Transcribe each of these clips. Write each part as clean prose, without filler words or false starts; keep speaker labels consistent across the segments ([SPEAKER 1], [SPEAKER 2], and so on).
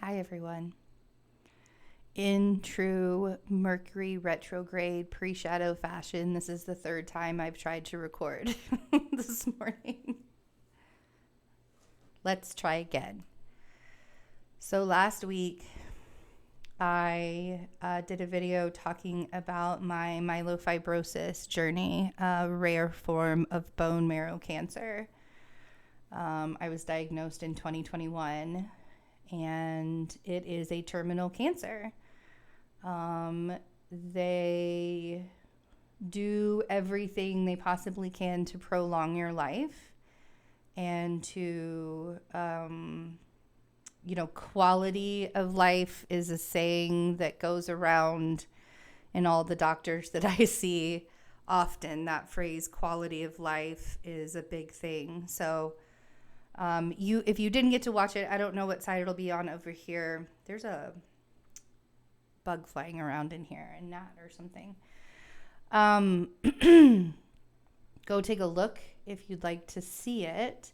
[SPEAKER 1] Hi, everyone. In true Mercury retrograde pre-shadow fashion, this is the third time I've tried to record this morning. Let's try again. So last week, I did a video talking about my myelofibrosis journey, a rare form of bone marrow cancer. I was diagnosed in 2021, and it is a terminal cancer. They do everything they possibly can to prolong your life and to, quality of life is a saying that goes around in all the doctors that I see often. That phrase, quality of life, is a big thing. So, if you didn't get to watch it, I don't know what side it'll be on over here. There's a bug flying around in here, a gnat or something. Go take a look if you'd like to see it.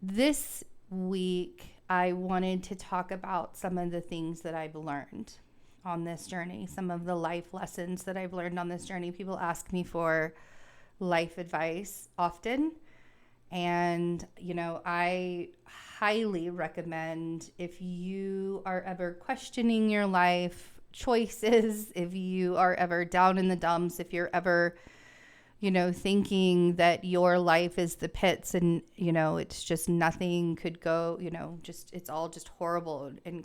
[SPEAKER 1] This week, I wanted to talk about some of the things that I've learned on this journey, some of the life lessons that I've learned on this journey. People ask me for life advice often. And, I highly recommend, if you are ever questioning your life choices, if you are ever down in the dumps, if you're ever, thinking that your life is the pits and, it's just nothing could go, it's all just horrible and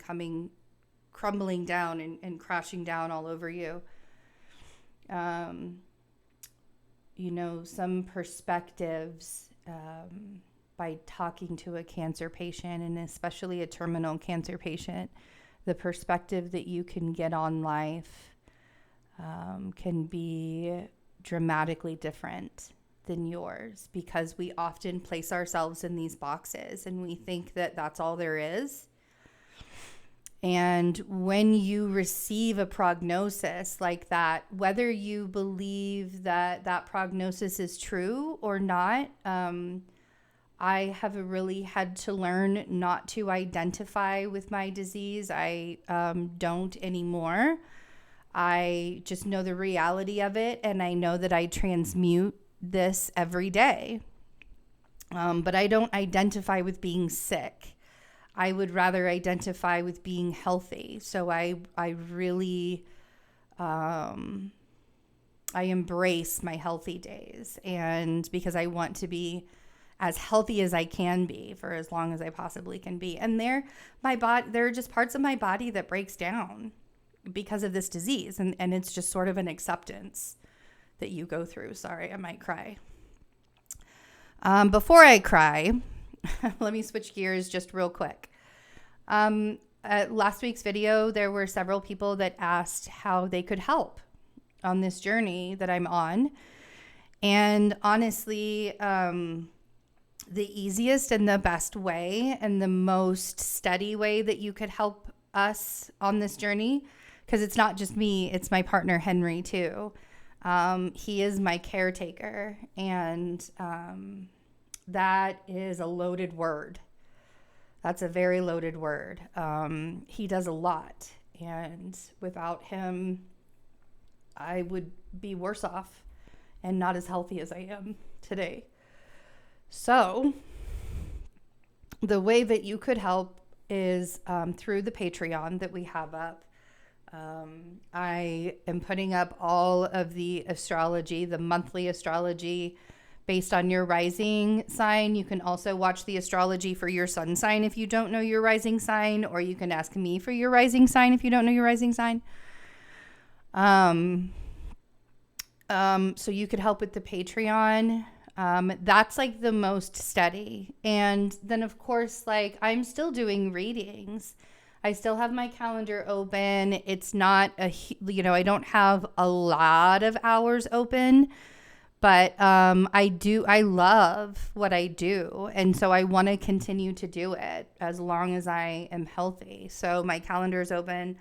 [SPEAKER 1] crumbling down and crashing down all over you. Some perspectives by talking to a cancer patient, and especially a terminal cancer patient, the perspective that you can get on life can be dramatically different than yours, because we often place ourselves in these boxes and we think that that's all there is. And when you receive a prognosis like that, whether you believe that that prognosis is true or not, I have really had to learn not to identify with my disease. I don't anymore. I just know the reality of it, and I know that I transmute this every day. But I don't identify with being sick. I would rather identify with being healthy. So I really, I embrace my healthy days, and because I want to be as healthy as I can be for as long as I possibly can be. And there are just parts of my body that breaks down because of this disease. And it's just sort of an acceptance that you go through. Sorry, I might cry. Before I cry, let me switch gears just real quick. At last week's video, there were several people that asked how they could help on this journey that I'm on. And honestly, the easiest and the best way and the most steady way that you could help us on this journey, because it's not just me, it's my partner Henry too. He is my caretaker, and that is a loaded word. That's a very loaded word. He does a lot, and without him, I would be worse off and not as healthy as I am today. So the way that you could help is through the Patreon that we have up. I am putting up all of the astrology, the monthly astrology based on your rising sign. You can also watch the astrology for your sun sign if you don't know your rising sign, or you can ask me for your rising sign if you don't know your rising sign. So you could help with the Patreon. That's like the most steady. And then of course, like, I'm still doing readings. I still have my calendar open. It's not I don't have a lot of hours open, but I love what I do. And so I want to continue to do it as long as I am healthy. So my calendar is open,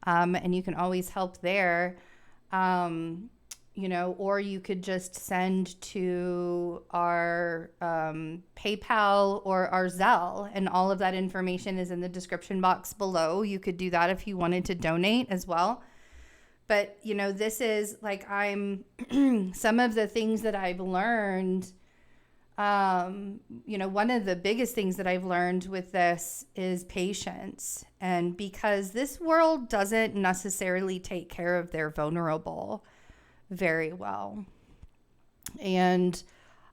[SPEAKER 1] and you can always help there. or you could just send to our PayPal or our Zelle, and all of that information is in the description box below. You could do that if you wanted to donate as well. But, this is like some of the things that I've learned. One of the biggest things that I've learned with this is patience. And because this world doesn't necessarily take care of their vulnerable very well. And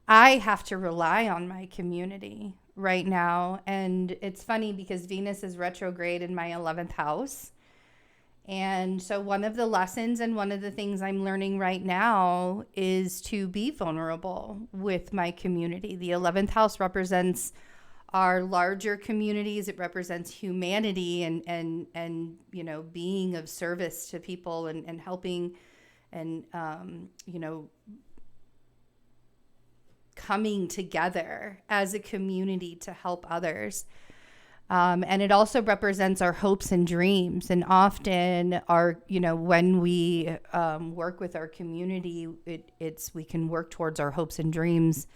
[SPEAKER 1] I have to rely on my community right now. And it's funny because Venus is retrograde in my 11th house. And so one of the lessons and one of the things I'm learning right now is to be vulnerable with my community. The 11th house represents our larger communities. It represents humanity and being of service to people and helping and, coming together as a community to help others. And it also represents our hopes and dreams. And often when we work with our community, we can work towards our hopes and dreams,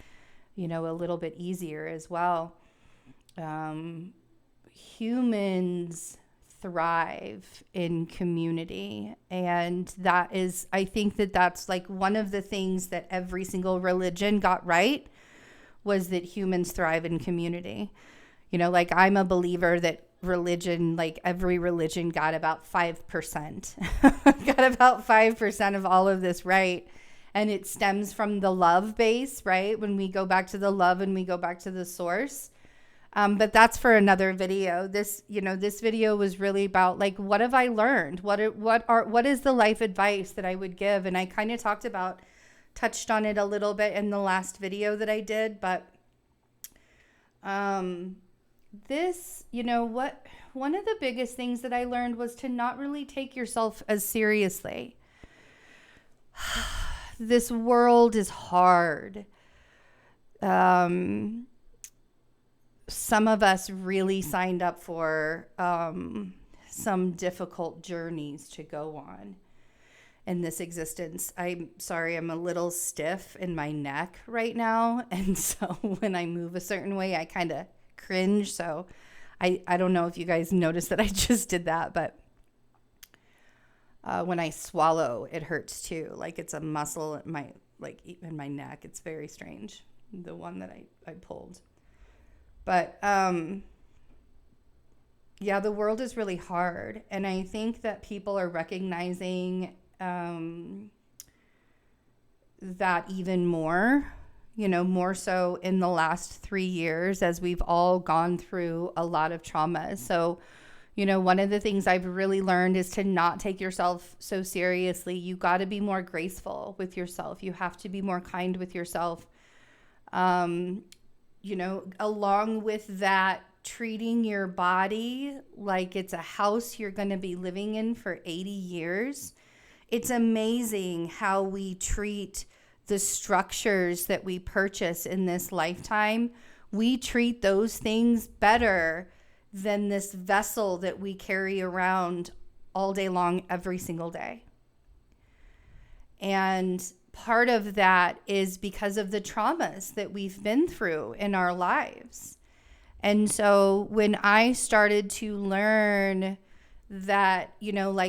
[SPEAKER 1] a little bit easier as well. Humans thrive in community. And I think that's like one of the things that every single religion got right, was that humans thrive in community. I'm a believer that religion, like every religion got about 5%, got about 5% of all of this right. And it stems from the love base, right? When we go back to the love and we go back to the source. But that's for another video. This video was really about like, what have I learned? What is the life advice that I would give? And I kind of touched on it a little bit in the last video that I did, but, one of the biggest things that I learned was to not really take yourself as seriously. This world is hard. Some of us really signed up for some difficult journeys to go on in this existence. I'm sorry, I'm a little stiff in my neck right now. And so when I move a certain way, I kind of cringe. So I don't know if you guys noticed that I just did that, but when I swallow, it hurts too. Like it's a muscle in my neck. It's very strange, the one that I pulled. But the world is really hard. And I think that people are recognizing that even more. More so in the last 3 years, as we've all gone through a lot of trauma. So, one of the things I've really learned is to not take yourself so seriously. You got to be more graceful with yourself. You have to be more kind with yourself. Along with that, treating your body like it's a house you're going to be living in for 80 years. It's amazing how we treat the structures that we purchase in this lifetime. We treat those things better than this vessel that we carry around all day long, every single day. And part of that is because of the traumas that we've been through in our lives. And so when I started to learn that,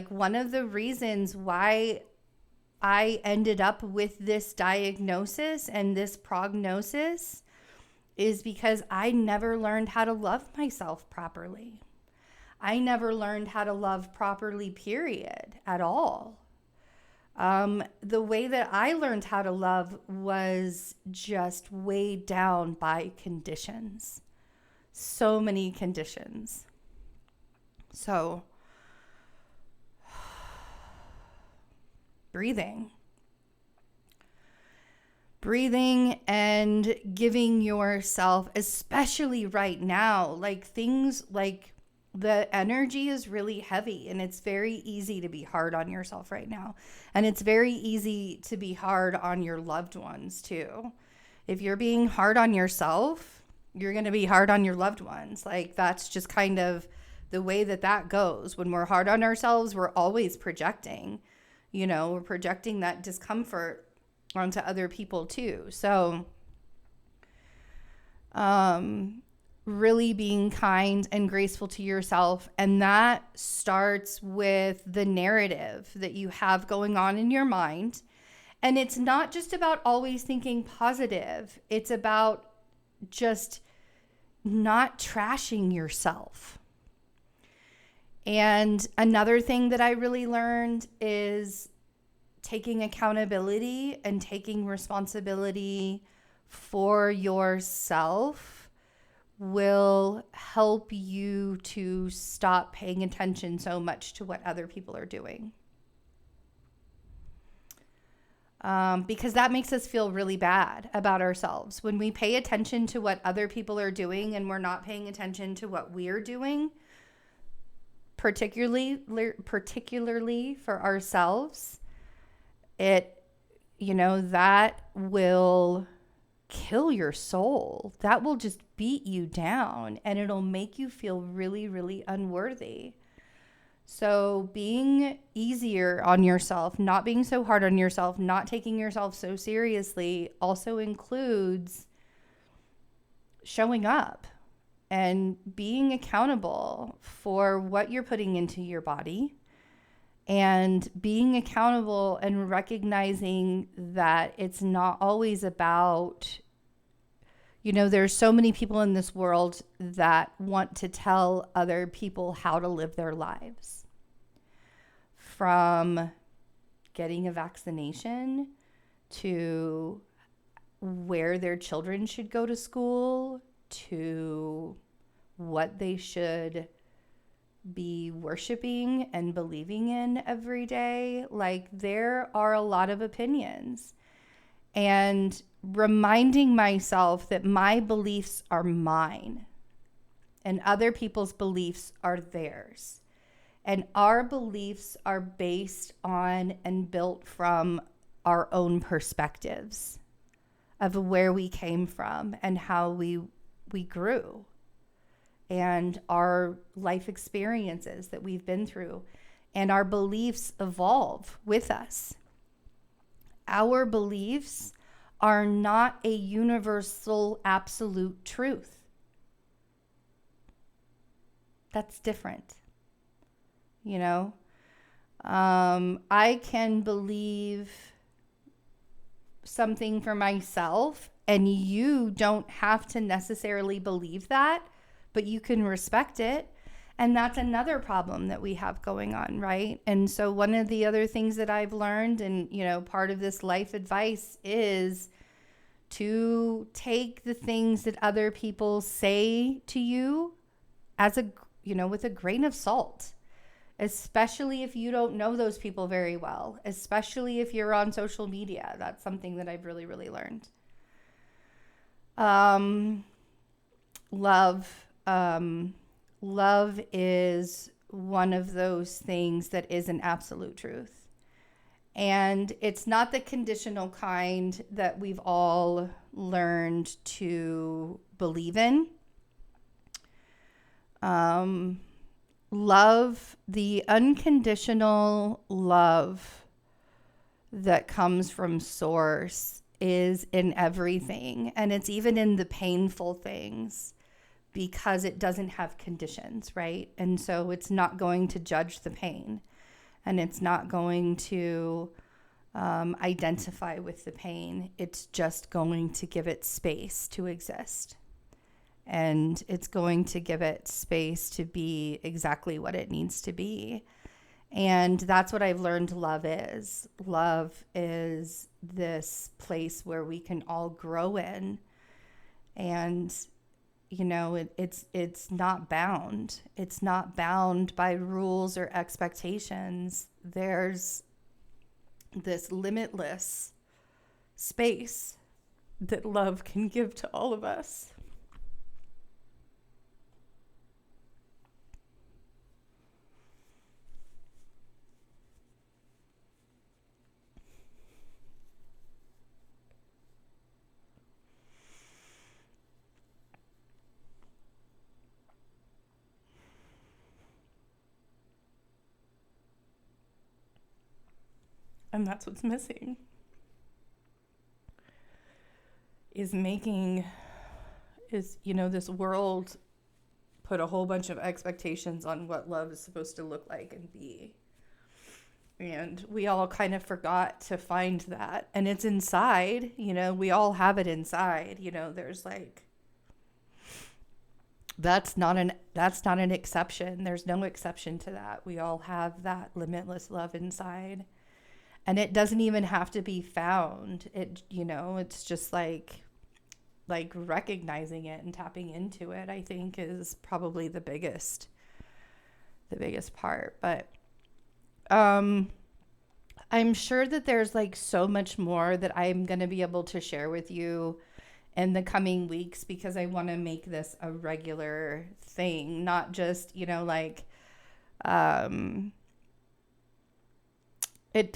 [SPEAKER 1] one of the reasons why I ended up with this diagnosis and this prognosis is because I never learned how to love myself properly. I never learned how to love properly, period, at all. The way that I learned how to love was just weighed down by conditions. So many conditions. So breathing and giving yourself, especially right now, like things like the energy is really heavy, and it's very easy to be hard on yourself right now. And it's very easy to be hard on your loved ones too. If you're being hard on yourself, you're going to be hard on your loved ones. Like that's just kind of the way that goes. When we're hard on ourselves, we're always projecting. we're projecting that discomfort onto other people too. So, really being kind and graceful to yourself. And that starts with the narrative that you have going on in your mind. And it's not just about always thinking positive. It's about just not trashing yourself. And another thing that I really learned is taking accountability and taking responsibility for yourself will help you to stop paying attention so much to what other people are doing. Because that makes us feel really bad about ourselves. When we pay attention to what other people are doing and we're not paying attention to what we're doing, particularly for ourselves, that will kill your soul. That will just beat you down, and it'll make you feel really, really unworthy. So being easier on yourself, not being so hard on yourself, not taking yourself so seriously also includes showing up and being accountable for what you're putting into your body, and being accountable and recognizing that it's not always about, there's so many people in this world that want to tell other people how to live their lives. From getting a vaccination to where their children should go to school, to what they should be worshiping and believing in every day. Like, there are a lot of opinions. And reminding myself that my beliefs are mine and other people's beliefs are theirs. And our beliefs are based on and built from our own perspectives of where we came from and how we grew, and our life experiences that we've been through. And our beliefs evolve with us. Our beliefs are not a universal absolute truth. That's different. I can believe something for myself, and you don't have to necessarily believe that, but you can respect it. And that's another problem that we have going on, right? And so one of the other things that I've learned, and, part of this life advice, is to take the things that other people say to you as with a grain of salt. Especially if you don't know those people very well, especially if you're on social media. That's something that I've really, really learned. Love is one of those things that is an absolute truth. And it's not the conditional kind that we've all learned to believe in. Love, the unconditional love that comes from Source, is in everything. And it's even in the painful things, because it doesn't have conditions, right? And so it's not going to judge the pain, and it's not going to identify with the pain. It's just going to give it space to exist. And it's going to give it space to be exactly what it needs to be. And that's what I've learned love is. Love is this place where we can all grow in. And, it's not bound. It's not bound by rules or expectations. There's this limitless space that love can give to all of us. And that's what's missing, is this world put a whole bunch of expectations on what love is supposed to look like and be. And we all kind of forgot to find that. And it's inside, we all have it inside. There's like, that's not an exception. There's no exception to that. We all have that limitless love inside. And it doesn't even have to be found. It's just like recognizing it and tapping into it, I think, is probably the biggest part. But I'm sure that there's like so much more that I'm going to be able to share with you in the coming weeks, because I want to make this a regular thing, not just,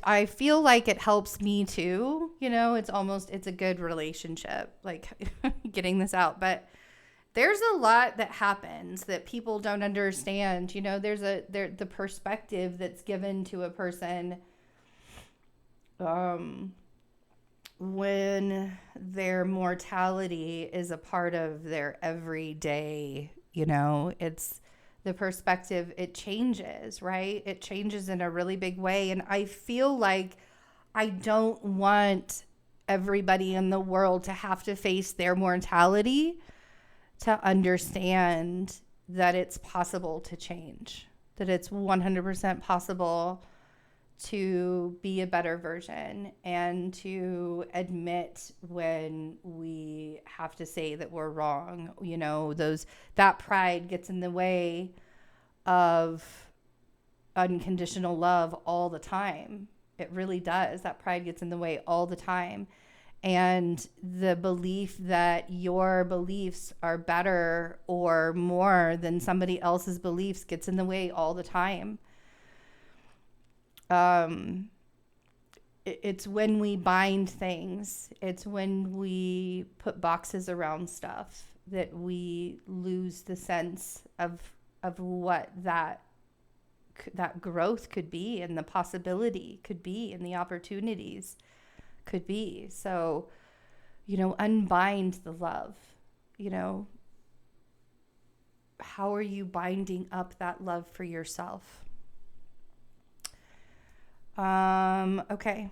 [SPEAKER 1] I feel like it helps me too, it's a good relationship, like getting this out. But there's a lot that happens that people don't understand. There's the perspective that's given to a person when their mortality is a part of their everyday, it's the perspective, it changes, right? It changes in a really big way. And I feel like I don't want everybody in the world to have to face their mortality to understand that it's possible to change, that it's 100% possible to be a better version, and to admit when we have to say that we're wrong. That pride gets in the way of unconditional love all the time. It really does. That pride gets in the way all the time. And the belief that your beliefs are better or more than somebody else's beliefs gets in the way all the time. It's when we bind things, it's when we put boxes around stuff, that we lose the sense of what that growth could be, and the possibility could be, and the opportunities could be. So, unbind the love. How are you binding up that love for yourself? Okay.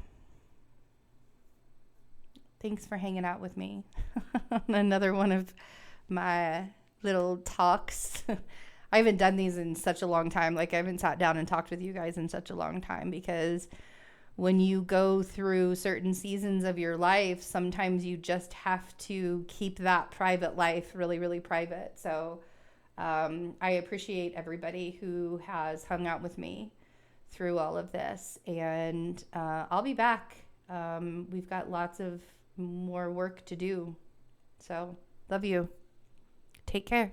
[SPEAKER 1] Thanks for hanging out with me on another one of my little talks. I haven't done these in such a long time. Like, I haven't sat down and talked with you guys in such a long time, because when you go through certain seasons of your life, sometimes you just have to keep that private life really, really private. So, I appreciate everybody who has hung out with me through all of this, and I'll be back. We've got lots of more work to do. So, love you. Take care.